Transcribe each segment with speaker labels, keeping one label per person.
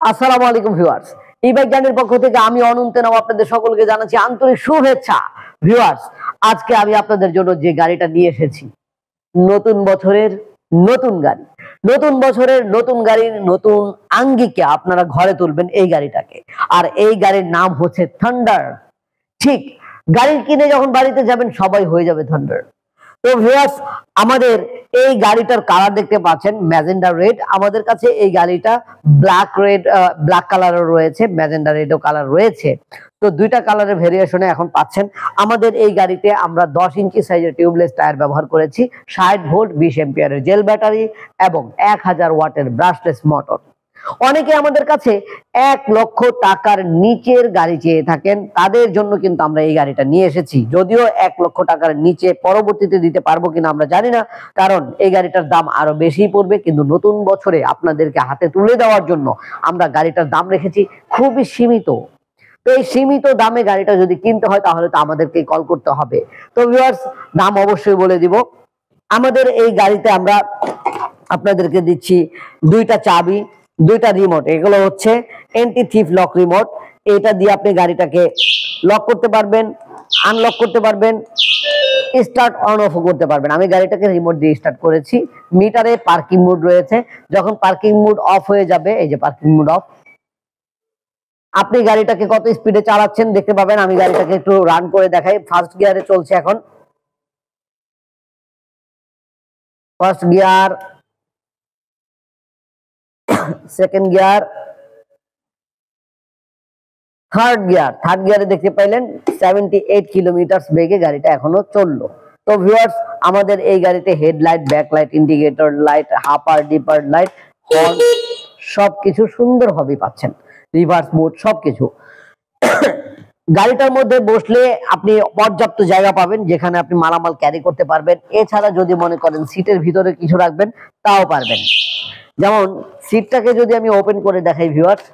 Speaker 1: আসসালামু আলাইকুম viewers, e-bike জার্নির পক্ষ থেকে আমি অনন্ত নাম আপনাদের সকলকে জানাচ্ছি আন্তরিক শুভেচ্ছা। ভিউয়ার্স, আজকে আমি আপনাদের জন্য যে গাড়িটা নিয়ে এসেছি, নতুন বছরের নতুন গাড়ি, নতুন বছরের নতুন গাড়ির নতুন আঙ্গিকে আপনারা ঘরে তুলবেন এই গাড়িটাকে। আর এই গাড়ির নাম হচ্ছে থান্ডার। ঠিক, গাড়ি কিনে যখন বাড়িতে যাবেন সবাই হয়ে যাবে থান্ডার। তো ভিউয়ার্স, আমাদের এই গাড়িটার কালার দেখতে পাচ্ছেন ম্যাজেন্ডা রেড। আমাদের কাছে এই গাড়িটা ব্ল্যাক কালারও রয়েছে, ম্যাজেন্ডা রেডও কালার রয়েছে। তো দুইটা কালারের ভেরিয়েশনে এখন পাচ্ছেন। আমাদের এই গাড়িতে আমরা 10 ইঞ্চি সাইজের টিউবলেস টায়ার ব্যবহার করেছি, 60 ভোল্ট 20 এম্পিয়ারের জেল ব্যাটারি এবং 1000 ওয়াটের ব্রাশলেস মোটর। অনেকে আমাদের কাছে 1 লক্ষ টাকার নিচের গাড়ি চেয়ে থাকেন, তাদের জন্য কিন্তু আমরা এই গাড়িটা নিয়ে এসেছি। যদিও 1 লক্ষ টাকার নিচে পরবর্তীতে দিতে পারবো কিনা আমরা জানি না, কারণ এই গাড়িটার দাম আরো বেশি পড়বে। কিন্তু নতুন বছরে আপনাদেরকে হাতে তুলে দেওয়ার জন্য আমরা গাড়িটার দাম রেখেছি খুবই সীমিত। তো এই সীমিত দামে গাড়িটা যদি কিনতে হয় তাহলে তো আমাদেরকে কল করতে হবে। তো ভিউয়ার্স, দাম অবশ্যই বলে দিব। আমাদের এই গাড়িতে আমরা আপনাদেরকে দিচ্ছি 2টা চাবি, 2টা রিমোট। এগুলো হচ্ছে এন্টি থিফ লক রিমোট। এটা দিয়ে আপনি গাড়িটাকে লক করতে পারবেন, আনলক করতে পারবেন, স্টার্ট অন অফ করতে পারবেন। আমি গাড়িটাকে রিমোট দিয়ে স্টার্ট করেছি। মিটারে পার্কিং মোড রয়েছে, যখন পার্কিং মোড অফ হয়ে যাবে, এই যে পার্কিং মোড অফ, আপনি গাড়িটাকে কত স্পিডে চালাচ্ছেন দেখতে পাবেন। আমি গাড়িটাকে একটু রান করে দেখাই। ফার্স্ট গিয়ারে চলছে এখন, first gear, second gear, third গিয়ারে দেখতে পাইলেন 78 কিলোমিটার বেগে গাড়িটা এখনো চললো। তো ভিউয়ার্স, আমাদের এই গাড়িতে headlight, backlight, indicator light, upper dipper light, horn সবকিছু সুন্দরভাবে পাচ্ছেন, রিভার্স মোড সবকিছু। গাড়িটার মধ্যে বসলে আপনি পর্যাপ্ত জায়গা পাবেন যেখানে আপনি মালামাল ক্যারি করতে পারবেন। এছাড়া যদি মনে করেন সিটের ভিতরে কিছু রাখবেন তাও পারবেন। যেমন সিটটাকে যদি আমি ওপেন করে দেখাই ভিউয়ার্স,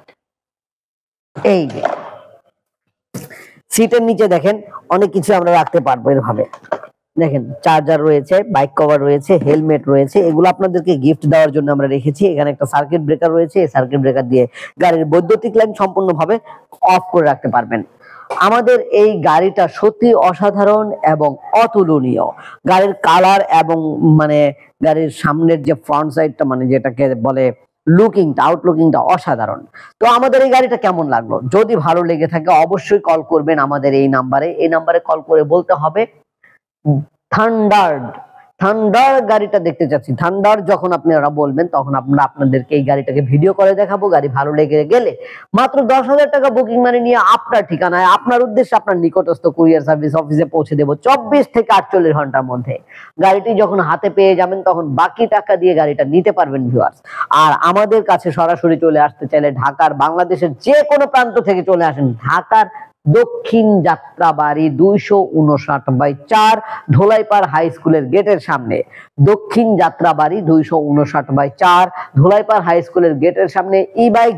Speaker 1: এই যে সিটের নিচে দেখেন অনেক কিছু আমরা রাখতে পারবো। এভাবে দেখেন চার্জার রয়েছে, বাইক কভার রয়েছে, হেলমেট রয়েছে। এগুলো আপনাদেরকে গিফট দেওয়ার জন্য আমরা রেখেছি। এখানে একটা সার্কিট ব্রেকার রয়েছে, এই সার্কিট ব্রেকার দিয়ে গাড়ির বৈদ্যুতিক লাইন সম্পূর্ণভাবে অফ করে রাখতে পারবেন। আমাদের এই গাড়িটা সত্যি অসাধারণ এবং অতুলনীয়। গাড়ির কালার এবং গাড়ির সামনের যে ফ্রন্ট সাইডটা, যেটাকে বলে লুকিংটা, আউটলুকিংটা অসাধারণ। তো আমাদের এই গাড়িটা কেমন লাগলো? যদি ভালো লেগে থাকে অবশ্যই কল করবেন আমাদের এই নাম্বারে কল করে বলতে হবে থান্ডার গাড়িটা দেখতে চাচ্ছি। থান্ডার যখন আপনারা বলবেন তখন আমরা আপনাদেরকে এই গাড়িটাকে ভিডিও করে দেখাবো। গাড়ি ভালো লেগে গেলে মাত্র 10,000 টাকা বুকিং মানি নিয়ে আপনার ঠিকানায়, আপনার উদ্দেশ্যে, আপনার নিকটস্থ কুরিয়ার সার্ভিস অফিসে পৌঁছে দেবো 24 থেকে 48 ঘন্টার মধ্যে। গাড়িটি যখন হাতে পেয়ে যাবেন তখন বাকি টাকা দিয়ে গাড়িটা নিতে পারবেন ভিউয়ার্স। আর আমাদের কাছে সরাসরি চলে আসতে চাইলে ঢাকার, বাংলাদেশের যে কোনো প্রান্ত থেকে চলে আসেন। ঢাকার দক্ষিণ যাত্রাবাড়ি 259/4 ধোলাইপাড় হাই স্কুলের গেটের সামনে। দক্ষিণ যাত্রাবাড়ি 259/4 ধোলাইপাড় হাই স্কুলের গেটের সামনে ই-বাইক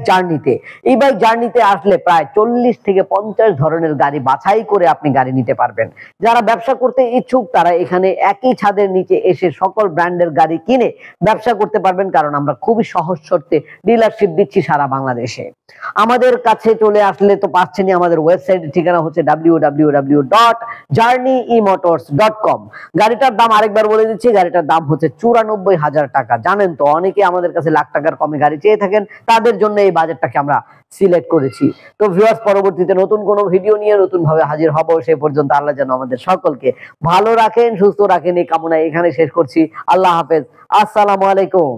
Speaker 1: জার্নিতে আসলে প্রায় 40 থেকে 50 ধরনের গাড়ি বাছাই করে আপনি গাড়ি নিতে পারবেন। যারা ব্যবসা করতে ইচ্ছুক তারা এখানে একই ছাদের নিচে এসে সকল ব্র্যান্ডের গাড়ি কিনে ব্যবসা করতে পারবেন, কারণ আমরা খুবই সহজ শর্তে ডিলারশিপ দিচ্ছি সারা বাংলাদেশে। আমাদের কাছে চলে আসলে তো পাচ্ছেনই, আমাদের ওয়েবসাইট ঠিকানা হচ্ছে www.journeymotors.com। গাড়িটার দাম আরেকবার বলে দিচ্ছি, গাড়িটার দাম হচ্ছে 94,000 টাকা। জানেন তো অনেকে আমাদের কাছে লাখ টাকার কমে গাড়ি চেয়ে থাকেন, তাদের জন্য এই বাজেটটাকে আমরা সিলেক্ট করেছি। তো ভিউয়ার্স, পরবর্তীতে নতুন কোনো ভিডিও নিয়ে নতুন ভাবে হাজির হব। সে পর্যন্ত আল্লাহ যেন আমাদের সকলকে ভালো রাখেন, সুস্থ রাখেন, এই কামনা এখানে শেষ করছি। আল্লাহ হাফেজ, আসসালামু আলাইকুম।